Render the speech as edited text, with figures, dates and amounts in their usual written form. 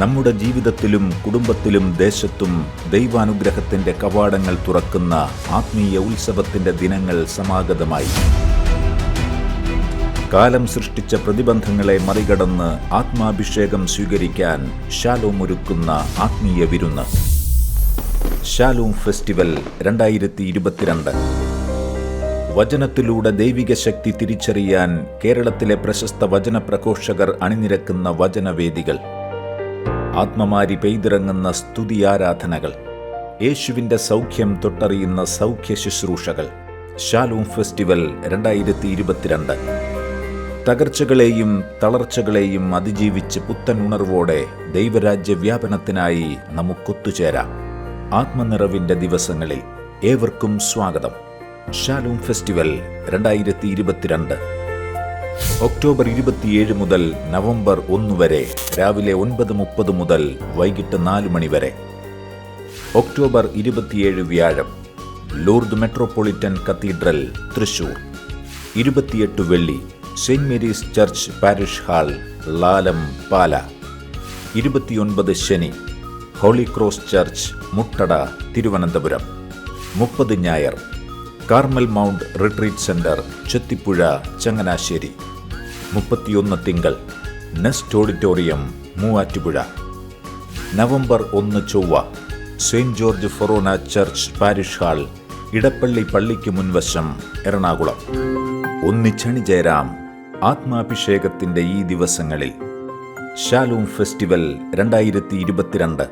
നമ്മുടെ ജീവിതത്തിലും കുടുംബത്തിലും ദേശത്തും ദൈവാനുഗ്രഹത്തിന്റെ കവാടങ്ങൾ തുറക്കുന്ന ആത്മീയ ഉത്സവത്തിന്റെ ദിനങ്ങൾ സമാഗതമായി. കാലം സൃഷ്ടിച്ച പ്രതിബന്ധങ്ങളെ മറികടന്ന് ആത്മാഭിഷേകം സ്വീകരിക്കാൻ ഷാലോം ഒരുക്കുന്ന ആത്മീയ വിരുന്ന്. Shalom festival 2022. വചനത്തിലൂടെ ദൈവിക ശക്തി തിരിച്ചറിയാൻ കേരളത്തിലെ പ്രശസ്ത വചന പ്രഘോഷകർ അണിനിരക്കുന്ന വചനവേദികൾ, ആത്മമാരി പെയ്തിറങ്ങുന്ന സ്തുതിയാരാധനകൾ, യേശുവിന്റെ സൗഖ്യം തൊട്ടറിയുന്ന സൗഖ്യ ശുശ്രൂഷകൾ. Shalom festival 2022. തകർച്ചകളെയും തളർച്ചകളെയും അതിജീവിച്ച് പുത്തൻ ഉണർവോടെ ദൈവരാജ്യ വ്യാപനത്തിനായി നമുക്കൊത്തുചേരാം. ആത്മനിറവിന്റെ ദിവസങ്ങളിൽ ഏവർക്കും സ്വാഗതം. Shalom festival 2022. ഒക്ടോബർ 27 മുതൽ നവംബർ 1 വരെ രാവിലെ 9:30 മുതൽ വൈകിട്ട് 4 മണി വരെ. ഒക്ടോബർ 27 വ്യാഴം, ലൂർദ് മെട്രോപൊളിറ്റൻ കത്തീഡ്രൽ, തൃശൂർ. 28 വെള്ളി, Saint Mary's church parish hall, Lalam, Pala. 29 ശനി, Holy Cross church, Muttada, Thiruvananthapuram. 30 ഞായർ, Carmel Mount retreat centre, Chethipuzha, Changanassery. 31 തിങ്കൾ, നെസ്റ്റ് ഓഡിറ്റോറിയം, മൂവാറ്റുപുഴ. നവംബർ 1 ചൊവ്വ, Saint George Forane church parish hall, Edappally പള്ളിക്ക് മുൻവശം, എറണാകുളം. ഒന്നിച്ചണിചേരാം ആത്മാഭിഷേകത്തിന്റെ ഈ ദിവസങ്ങളിൽ. Shalom festival 2022.